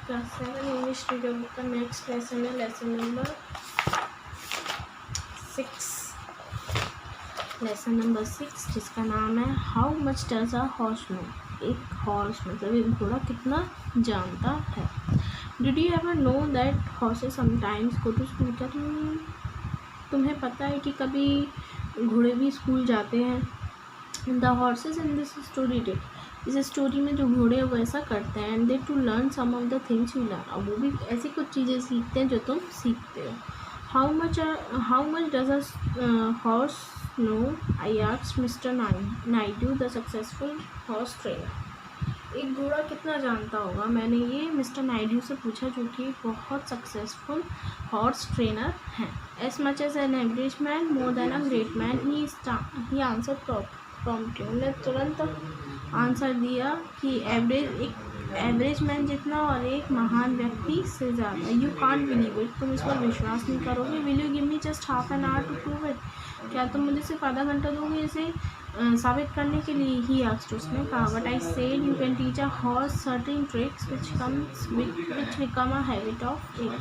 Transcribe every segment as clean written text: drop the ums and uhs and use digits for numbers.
Class 7 English reader book का next lesson है lesson number 6 जिसका नाम है how much does a horse know. एक हॉर्स मतलब एक घोड़ा कितना जानता है। Did you ever know that horses sometimes go to school. क्या तुम्हें पता है कि कभी घोड़े भी स्कूल जाते हैं। The horses in this story did. इस स्टोरी में जो घोड़े वो ऐसा करते हैं and they do learn some of the things you learn. और वो भी ऐसी कुछ चीज़ें सीखते हैं जो तुम सीखते हो। How much does a horse know I asked mister Naidu the successful horse trainer. एक घोड़ा कितना जानता होगा, मैंने ये मिस्टर नायडू से पूछा जो कि बहुत सक्सेसफुल हॉर्स ट्रेनर हैं। As much as an average man, more than a great man, he answer promptly. उन्होंने तुरंत आंसर दिया कि एवरेज मैन जितना और एक महान व्यक्ति से ज़्यादा। You can't believe it. तुम इस पर विश्वास नहीं करोगे। Will you give me just half an hour to prove it. क्या तुम मुझे सिर्फ आधा घंटा दोगे इसे साबित करने के लिए। ही आस्क्ड, उसने कहा। But I said you can teach a horse certain tricks which become a habit of it.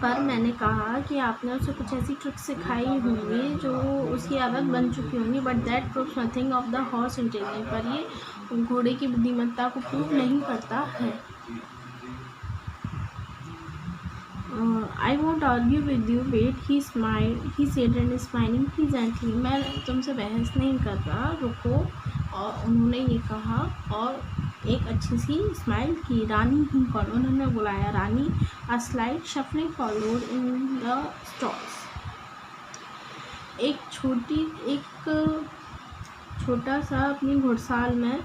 पर मैंने कहा कि आपने उसे कुछ ऐसी ट्रिक्स सिखाई होंगी जो उसकी आदत बन चुकी होंगी। But that proves nothing of the horse intelligence. पर ये घोड़े की बुद्धिमत्ता को प्रूव नहीं करता है। I won't argue with you wait. He said and smiling pleasantly. मैं तुमसे बहस नहीं कर रहा, रुको। और उन्होंने ये कहा और एक अच्छी सी स्माइल की। रानी ही कॉल, उन्होंने बुलाया Rani. A slight shuffling followed in the stalls. एक छोटा सा अपनी घुड़साल में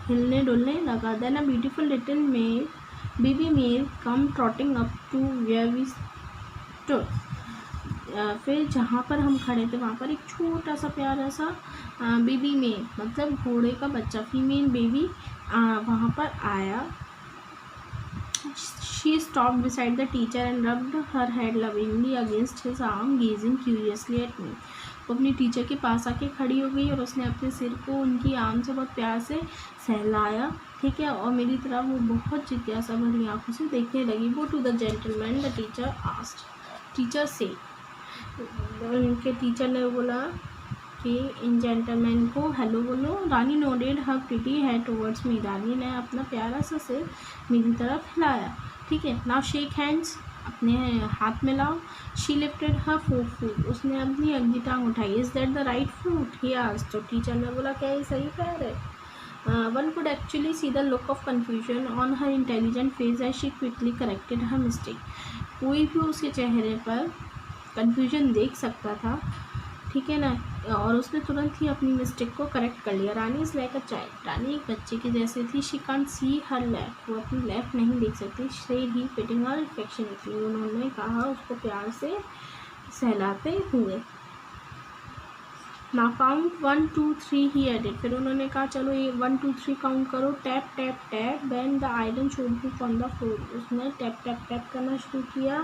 हिलने डुलने लगा। Then a beautiful little baby male come trotting up to where we stood. फिर जहाँ पर हम खड़े थे वहाँ पर एक छोटा सा प्यारा सा बेबी मेल मतलब घोड़े का बच्चा, फीमेल बेबी वहाँ पर आया। She stopped beside the teacher and rubbed her head lovingly against his arm, gazing curiously at me. वो अपनी टीचर के पास आके खड़ी हो गई और उसने अपने सिर को उनकी आर्म से बहुत प्यार से सहलाया, ठीक है। और मेरी तरफ वो बहुत जिज्ञासा भरी आंखों से देखने लगी। Go to the gentleman the teacher asked. Teacher से उनके टीचर ने बोला कि इन जेंटलमैन को हेलो बोलो। रानी नोडेड हर प्रिटी हेड टुवर्ड्स मी। रानी ने अपना प्यारा सा सिर मेरी तरफ हिलाया, ठीक है। नाउ शेक हैंड्स, अपने हाथ मिलाओ। शी लिफ्टेड हर फूट, उसने अपनी अगली टांग उठाई। Is that the right foot, he asked. तो टीचर ने बोला क्या ये सही पैर है। One could actually see the look of confusion on her intelligent face as she quickly corrected her mistake. कोई भी उसके चेहरे पर कन्फ्यूजन देख सकता था, ठीक है ना। और उसने तुरंत ही अपनी मिस्टेक को करेक्ट कर लिया। रानी इज़ लाइक अ चाइल्ड। रानी एक बच्चे की जैसे थी। She can't see her left, वो अपनी लेफ्ट नहीं देख सकती। Said he fitting her affectionately, उन्होंने कहा उसको प्यार से सहलाते हुए। नाउ काउंट 1 2 3 ही एडेड। फिर उन्होंने कहा चलो ये 1 2 3 काउंट करो। Tap tap tap then the iron shod hoof on the floor. उसने टैप टैप टैप करना शुरू किया।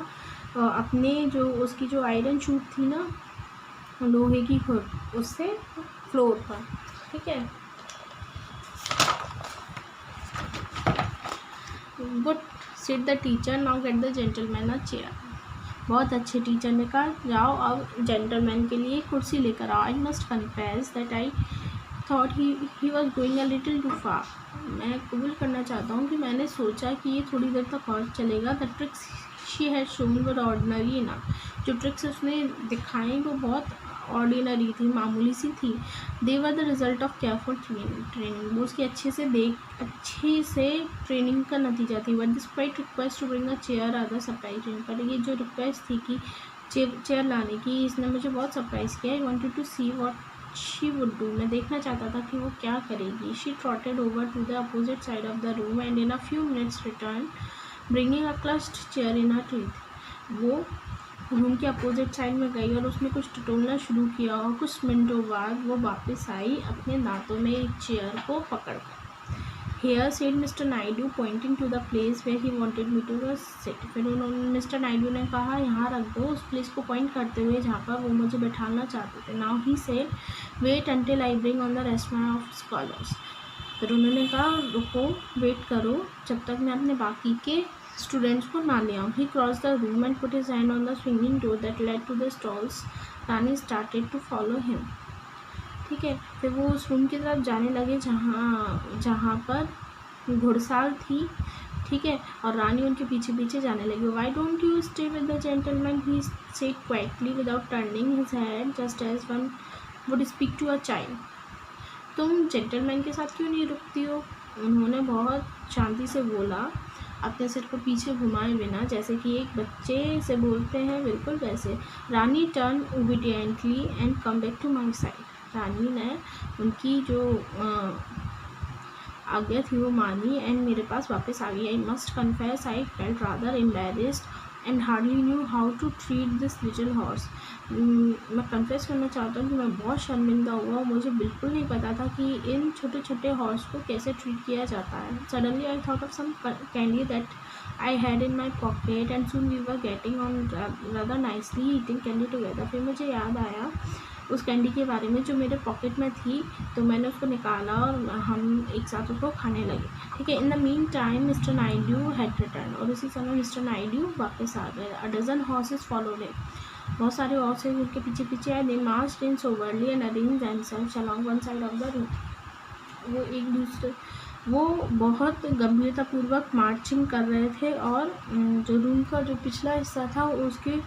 अपने जो उसकी जो आयरन शूट थी ना लोहे की खुद, उससे फ्लोर पर, ठीक है। Good said the teacher, now get the gentleman a chair. बहुत अच्छे टीचर ने कहा जाओ अब जेंटलमैन के लिए कुर्सी लेकर आओ। I must confess that I thought he was going a little too far. मैं कबूल करना चाहता हूँ कि मैंने सोचा कि ये थोड़ी देर तक और चलेगा। The tricks she had shown were ordinary enough. जो ट्रिक्स उसने दिखाई वो बहुत ऑर्डिनरी थी, मामूली सी थी। They were the result of careful training. वो उसकी अच्छे से ट्रेनिंग का नतीजा थी। But despite request to bring a chair other surprising. पर ये जो रिक्वेस्ट थी कि चेयर लाने की, इसने मुझे बहुत सरप्राइज़ किया। I wanted to see what she would do. मैं देखना चाहता था कि वो क्या करेगी। She trotted over to the opposite side of the room and in a few minutes return bringing a clutched chair in her teeth. वो room के अपोजिट साइड में गई और उसने कुछ टटोलना शुरू किया और कुछ मिनटों बाद वो वापस आई अपने दांतों में एक चेयर को पकड़कर। Here said mister Naidu pointing to the place where he wanted me to sit. फिर उन्होंने मिस्टर नायडू ने कहा यहाँ रख दो, उस प्लेस को पॉइंट करते हुए जहाँ पर वो मुझे बैठाना चाहते थे। Now he said wait until I bring on the rest my of scholars. फिर उन्होंने कहा रुको, वेट करो जब तक मैं अपने बाकी के स्टूडेंट्स को ना ले आऊँ। He cross the room and put his hand on the swinging door that led to the stalls. Rani started to follow him. ठीक है, फिर वो उस रूम की तरफ जाने लगे जहाँ पर घुड़साल थी। ठीक है, और रानी उनके पीछे पीछे जाने लगी। Why don't you stay with the gentleman, he said quietly without turning his head just as one would speak to a child. तुम जेंटलमैन के साथ क्यों नहीं रुकती हो? उन्होंने बहुत शांति से बोला, अपने सिर को पीछे घुमाए बिना, जैसे कि एक बच्चे से बोलते हैं, बिल्कुल वैसे। Rani turn obediently and come back to my side. Rani ने उनकी जो आज्ञा थी वो मानी एंड मेरे पास वापस आ गई। I must confess I felt rather embarrassed and hardly knew how to treat this little horse. मैं कन्फेस करना चाहता हूँ कि मैं बहुत शर्मिंदा हुआ। मुझे बिल्कुल नहीं पता था कि इन छोटे छोटे हॉर्स को कैसे ट्रीट किया जाता है। Suddenly I thought of some candy that I had in my pocket and soon we were getting on rather nicely eating candy together. फिर मुझे याद आया उस कैंडी के बारे में जो मेरे पॉकेट में थी, तो मैंने उसको निकाला और हम एक साथ उसको खाने लगे। ठीक है, in the mean time mister Naidu had return. और उसी समय मिस्टर नायडू वापस आ गए। A dozen horses followed him. बहुत सारे हॉर्सेस उनके पीछे पीछे आए। They marched in soberly and arranged themselves along one side of the room. वो बहुत गंभीरतापूर्वक मार्चिंग कर रहे थे और जो रूम का जो पिछला हिस्सा था उसके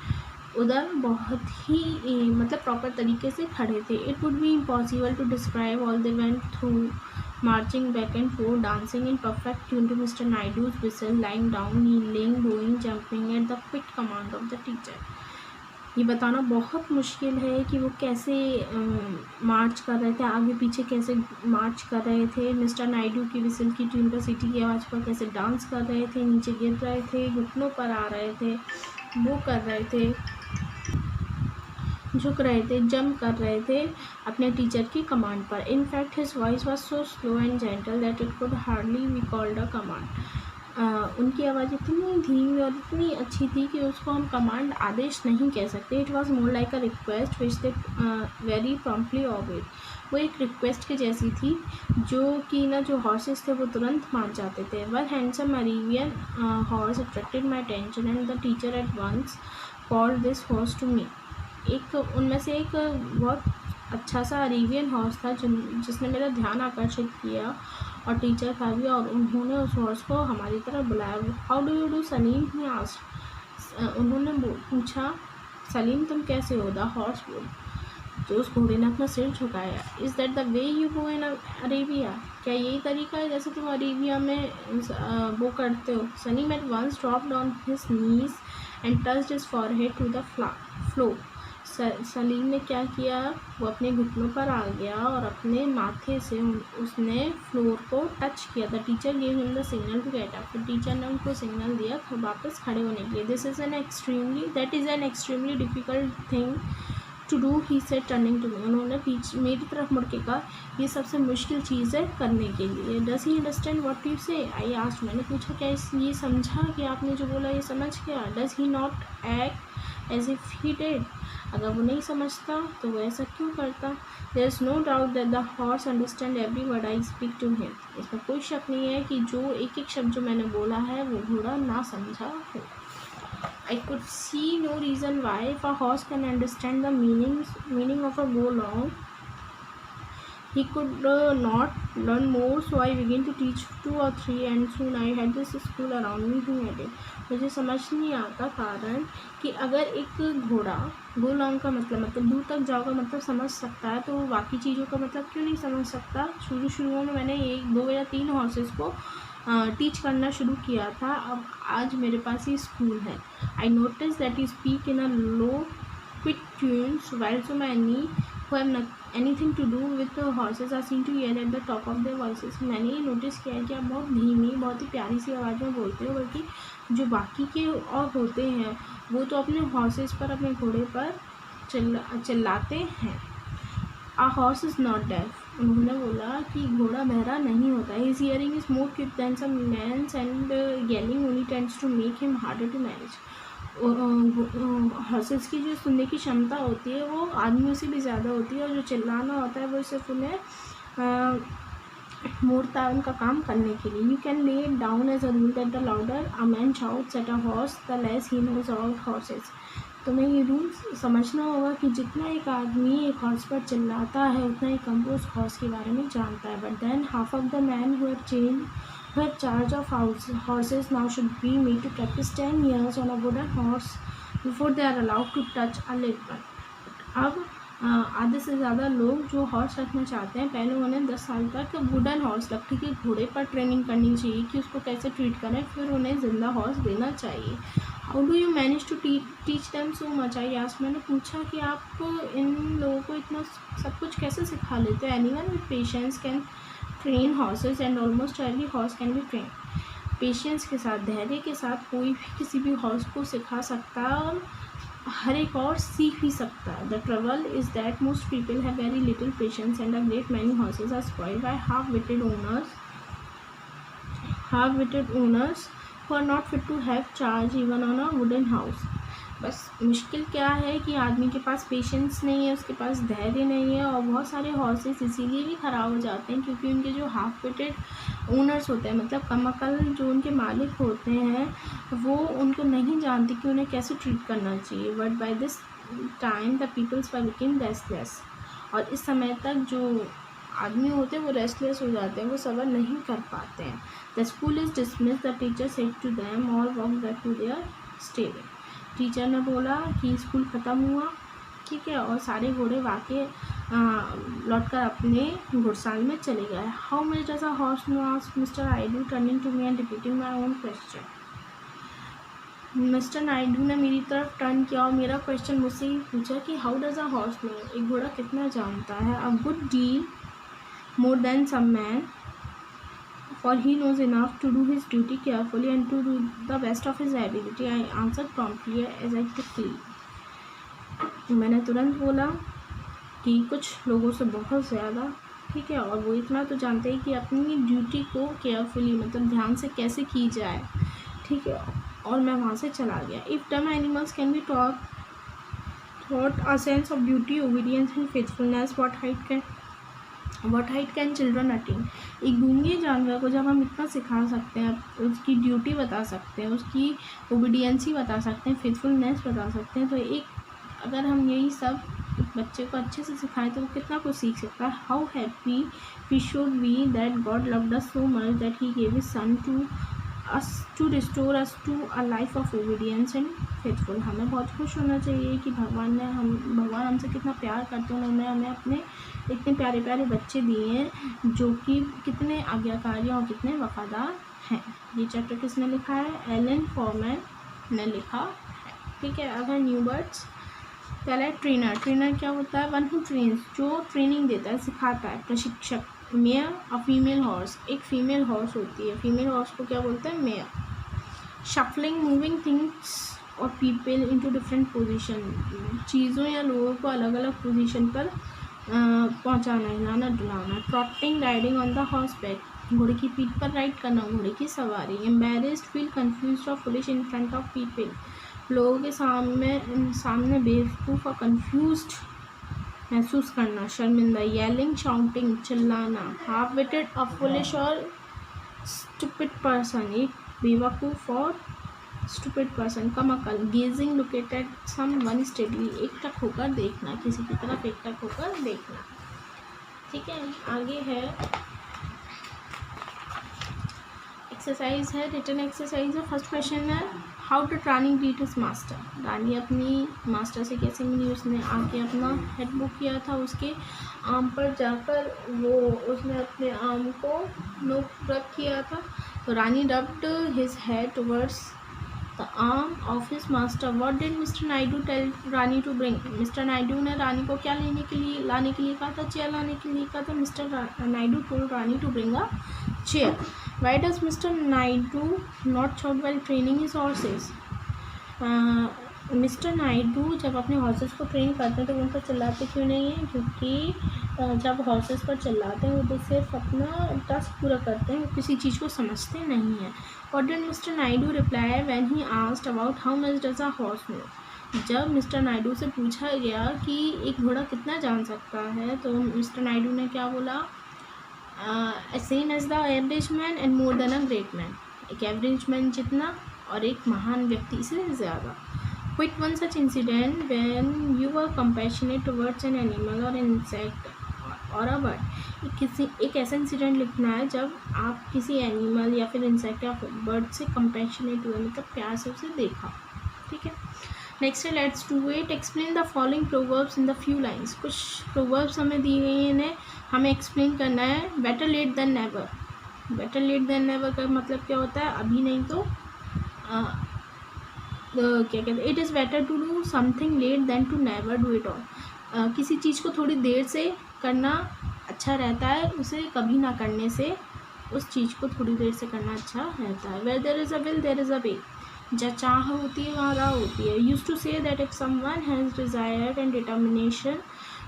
उधर बहुत ही मतलब प्रॉपर तरीके से खड़े थे। It would be impossible to describe all they went through, marching back and forth, dancing in perfect tune to mister Naidu's whistle, lying down, kneeling, doing, jumping at the quick command of the teacher. ये बताना बहुत मुश्किल है कि वो कैसे मार्च कर रहे थे, आगे पीछे कैसे मार्च कर रहे थे, मिस्टर नायडू की विसल की ट्यून पर, सीटी की आवाज़ पर कैसे डांस कर रहे थे, नीचे गिर रहे थे, घुटनों पर आ रहे थे, वो कर रहे थे, झुक रहे थे, जंप कर रहे थे अपने टीचर की कमांड पर। In fact his voice was so slow and gentle that it could hardly be called a command. उनकी आवाज़ इतनी धीमी और इतनी अच्छी थी कि उसको हम कमांड, आदेश नहीं कह सकते। It was more like a request which they very promptly obeyed. वो एक रिक्वेस्ट के जैसी थी जो कि ना जो हॉर्सेस थे वो तुरंत मान जाते थे। One handsome Arabian horse attracted my attention and the teacher at once called this horse to me. एक उनमें से एक बहुत अच्छा सा अरेबियन हॉर्स था जिसने मेरा ध्यान आकर्षित किया और टीचर था भी, और उन्होंने उस हॉर्स को हमारी तरफ बुलाया। How do you do Salim, he asked. उन्होंने पूछा, सलीम तुम कैसे हो? द हॉर्स बोल। तो उस घोड़े ने अपना सिर झुकाया। Is that the way you go in Arabia? क्या यही तरीका है जैसे तुम अरेबिया में वो करते हो? Salim at once dropped on his knees and touched his forehead to the floor. Salim ने क्या किया, वो अपने घुटनों पर आ गया और अपने माथे से उसने फ्लोर को टच किया। The teacher gave him the signal to get up. Teacher ने उनको सिग्नल दिया वापस खड़े होने के लिए। That is an extremely difficult thing to do, he said turning to me. उन्होंने पीछे मेरी तरफ मुड़ के कहा, ये सबसे मुश्किल चीज़ है करने के लिए। Does he understand what you say? I asked. मैंने पूछा, क्या ये समझा कि आपने जो बोला ये समझ गया? Does he not act as if he did? अगर वो नहीं समझता तो वो ऐसा क्यों करता? There is no doubt that the horse understand every word I speak to him. इसमें कोई शक नहीं है कि जो एक एक शब्द जो मैंने बोला है वो घोड़ा ना समझा हो। I could see no reason why, if a horse can understand the meaning of a go long, he could not learn more. So I began to teach 2 or 3 and soon I had this school around me who had it. मुझे समझ नहीं आता कारण कि अगर एक घोड़ा go long का मतलब दूर तक जाओ का मतलब समझ सकता है, तो वो बाकी चीज़ों का मतलब क्यों नहीं समझ सकता? शुरू में मैंने 1, 2 या 3 हॉर्सेस को टीच करना शुरू किया था। अब आज मेरे पास ये स्कूल है। I notice that you speak in a low quick tunes while so many who have anything to do with the horses are seen to yell at the top of their voices। मैंने ये notice किया है कि आप बहुत धीमी, बहुत ही प्यारी सी आवाज़ में बोलते हो, बल्कि जो बाकी के और होते हैं वो तो अपने हॉर्सेस पर, अपने घोड़े पर चिल्लाते हैं। A horse is not deaf. उन्होंने बोला कि घोड़ा बहरा नहीं होता। His hearing is more quick than some mans and yelling only tends to make him harder to manage. Horses की जो सुनने की क्षमता होती है वो आदमियों से भी ज़्यादा होती है, और जो चिल्लाना होता है वो सिर्फ उन्हें मोड़ता है उनका काम करने के लिए. You can lay it down as a rule that the louder a man shouts at a horse the less he knows about horses. तुम्हें ये रूल समझना होगा कि जितना एक आदमी एक हॉर्स पर चिल्लाता है उतना ही कम वो उस हॉर्स के बारे में जानता है. But than half of the man who have charge of horses now should be made to practice 10 years on a wooden horse before they are allowed to touch a living one. अब आधे से ज़्यादा लोग जो horse रखना चाहते हैं पहले उन्हें 10 साल तक वुडन हॉर्स लकड़ी के घोड़े पर ट्रेनिंग करनी चाहिए कि उसको कैसे ट्रीट करें, फिर उन्हें ज़िंदा हॉर्स देना चाहिए. How do you manage to teach them so much? I asked. मैंने पूछा कि आप इन लोगों को इतना सब कुछ कैसे सिखा लेते हो? Anyone with patience can train horses and almost every horse can be train. Patience के साथ, धैर्य के साथ कोई भी किसी भी हॉर्स को सिखा सकता है और हर एक और सीख भी सकता है. The trouble is that most people have very little patience and a great many horses are spoiled by half-witted owners who are not fit to have charge even on a wooden house. बस मुश्किल क्या है कि आदमी के पास patience नहीं है, उसके पास धैर्य नहीं है और बहुत सारे हॉर्सेस इसीलिए भी ख़राब हो जाते हैं क्योंकि उनके जो हाफ फिटेड ओनर्स होते हैं, मतलब कम अकल जो उनके मालिक होते हैं, वो उनको नहीं जानते कि उन्हें कैसे ट्रीट करना चाहिए. But by this time the peoples were become restless. और इस समय तक जो आदमी होते हैं वो रेस्टलेस हो जाते हैं, वो सबर नहीं कर पाते हैं. The school is dismiss the teacher said to them और walk back to their stable. Teacher ने बोला कि स्कूल ख़त्म हुआ, ठीक है, और सारे घोड़े वाकई लौट कर अपने घुड़साल में चले गए. How much does a horse know? Asked mister Naidu turning to me and repeating my own question. Mister Naidu ने मेरी तरफ टर्न किया और मेरा क्वेश्चन मुझसे ही पूछा कि how does a horse know? एक घोड़ा कितना जानता है? A good deal more than some man, for he knows enough to do his duty carefully and to do the best of his ability. I answered promptly as I quickly. मैंने तुरंत बोला कि कुछ लोगों से बहुत ज़्यादा, ठीक है, और वो इतना तो जानते हैं कि अपनी ड्यूटी को केयरफुली मतलब ध्यान से कैसे की जाए, ठीक है, और मैं वहाँ से चला गया. इफ़ डम animals can be taught a sense of duty, obedience and faithfulness, what height can children attain? एक गूंगे जानवर को जब हम इतना सिखा सकते हैं, उसकी ड्यूटी बता सकते हैं, उसकी ओबीडियंसी बता सकते हैं, फेथफुलनेस बता सकते हैं, तो एक अगर हम यही सब बच्चे को अच्छे से सिखाएं तो वो कितना कुछ सीख सकता है. How happy we should be that God loved us so much that he gave his son to us to restore us to a life of obedience and faithful. हमें बहुत खुश होना चाहिए कि भगवान हमसे कितना प्यार करते हैं. उन्होंने हमें अपने इतने प्यारे प्यारे बच्चे दिए हैं जो कि कितने आज्ञाकारी और कितने वफादार हैं. ये चैप्टर किसने लिखा है? एलन फॉरमैन ने लिखा है, ठीक है. अगर न्यू वर्ड्स, पहला है ट्रेनर. ट्रेनर क्या होता है? वन हु ट्रेन्स, जो ट्रेनिंग देता है, सिखाता है, प्रशिक्षक. मेयर, अ फीमेल हॉर्स, एक फीमेल हॉर्स होती है, फीमेल हॉर्स को क्या बोलते हैं? मेयर. शफलिंग, मूविंग थिंग्स और पीपल इनटू डिफरेंट पोजीशन, चीज़ों या लोगों को अलग अलग पोजीशन पर पहुंचाना, हिलाना डुलाना. Trotting, riding on the horseback, घोड़े की पीठ पर राइड करना, घोड़े की सवारी. एम्बेरेस्ड, फील कंफ्यूज्ड और foolish in front of people, लोगों के सामने बेवकूफ़ और कंफ्यूज्ड महसूस करना, शर्मिंदा. येलिंग, शाउटिंग, चिल्लाना. हाफ विटेड, अ फुलिश और स्टूपिड पर्सन, एक बेवकूफ़ और स्टूपिड पर्सन, कम अकल. Gazing, look at someone steadily, एकटक होकर देखना, किसी की तरफ एकटक होकर देखना, ठीक है. आगे है एक्सरसाइज है, रिटन एक्सरसाइज है. फर्स्ट क्वेश्चन है how did Rani greet his master. रानी अपनी मास्टर से कैसे मिली? उसने आके अपना हेड बुक किया था, उसके आर्म पर जाकर वो उसने अपने आर्म को रब किया था. तो Rani rubbed his head towards the arm of his master. What did mister Naidu tell Rani to bring. Mister Naidu ने रानी को क्या लाने के लिए कहा था? चेयर लाने के लिए कहा था. Mister Naidu told Rani to bring a chair. Why does Mr. Naidu not shout while training his horses? Mister Naidu जब अपने हॉर्सेस को ट्रेन करते हैं तो उन पर चिल्लाते क्यों नहीं हैं? क्योंकि जब हॉर्सेस पर चिल्लाते हैं वो तो सिर्फ अपना टास्क पूरा करते हैं, वो किसी चीज़ को समझते नहीं हैं. What did Mr. Naidu reply when he asked about how much does a horse know? जब मिस्टर नायडू से पूछा गया कि एक घोड़ा कितना जान सकता है तो मिस्टर नायडू ने क्या बोला? Same as the average man and more than a great man, एक एवरेज मैन जितना और एक महान व्यक्ति से ज़्यादा. Quote one such incident when you were compassionate towards an animal or an insect or a bird. एक ऐसा इंसिडेंट लिखना है जब आप किसी एनिमल या फिर इंसेक्ट या फिर बर्ड से कंपैशनेट हुए, मतलब प्यार से उसे देखा. ठीक है. नेक्स्ट है let's do it. Explain the following proverbs in the few lines. कुछ प्रोवर्ब्स हमें दी गई हैं, इन्हें हमें एक्सप्लेन करना है. Better late than never. Better late than never का मतलब क्या होता है? अभी नहीं तो क्या कहते हैं, it is better to do something late than to never do it all. किसी चीज़ को थोड़ी देर से करना अच्छा रहता है, उसे कभी ना करने से उस चीज़ को थोड़ी देर से करना अच्छा रहता है. Where there is a will there is a way. जहाँ चाह होती है वहाँ राह होती है. Used to say that if someone has desire and determination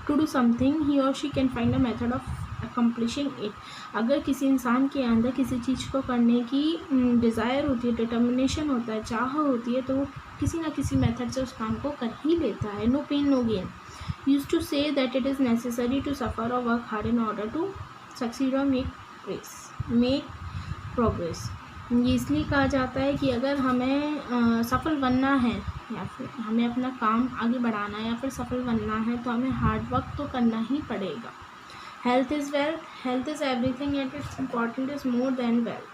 to do something he or she can find a method of accomplishing it. अगर किसी इंसान के अंदर किसी चीज़ को करने की डिज़ायर होती है, डिटर्मिनेशन होता है, चाह होती है, तो वो किसी ना किसी मेथड से उस काम को कर ही लेता है. No pain no gain. Used to say that it is necessary to suffer और work hard in order to succeed और मेक प्रोग्रेस. ये इसलिए कहा जाता है कि अगर हमें सफल बनना है या फिर हमें अपना काम आगे बढ़ाना है या फिर सफल बनना है तो हमें हार्ड वर्क तो करना ही पड़ेगा. Health is wealth. Health is everything and it's important is more than wealth.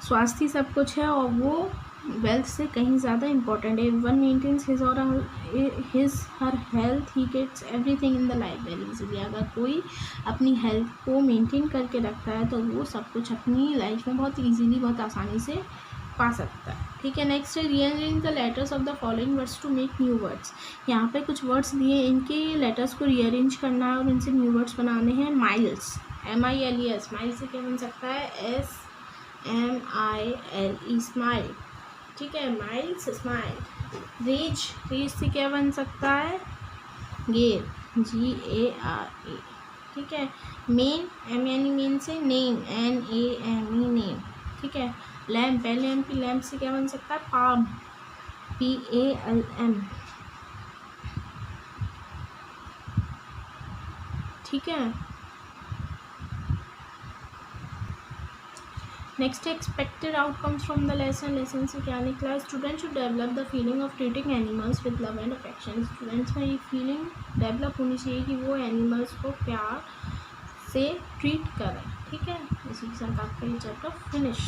स्वास्थ्य सब कुछ है और वो वेल्थ से कहीं ज़्यादा इम्पॉर्टेंट है. One maintains his or her health he gets everything in the life very easily. अगर कोई अपनी हेल्थ को मेंटेन करके रखता है तो वो सब कुछ अपनी लाइफ में बहुत इजीली, बहुत आसानी से पा सकता है. ठीक है. नेक्स्ट है rearrange the letters of the following words to make new words. यहाँ पे कुछ वर्ड्स दिए, इनके लेटर्स को रीअरेंज करना है और इनसे न्यू वर्ड्स बनाने हैं. Miles, MILES. माइल्स से क्या बन सकता है? SMILE, smile. ठीक है. Miles, smile. रेज, रेज से क्या बन सकता है? गेर, GARE. ठीक है. मेन, MANE, मेन से नेम, NAME, नेम. ठीक है. लैम्प, LAMP, लैम्प से क्या बन सकता है? Palm, PALM. ठीक है. Next expected outcomes from the lesson. Lesson से क्या निकला? Student should develop the feeling of treating animals with love and affection. Students में ये फीलिंग डेवलप होनी चाहिए कि वो एनिमल्स को प्यार से ट्रीट करें. ठीक है. इसी के साथ आपका ये चैप्टर फिनिश.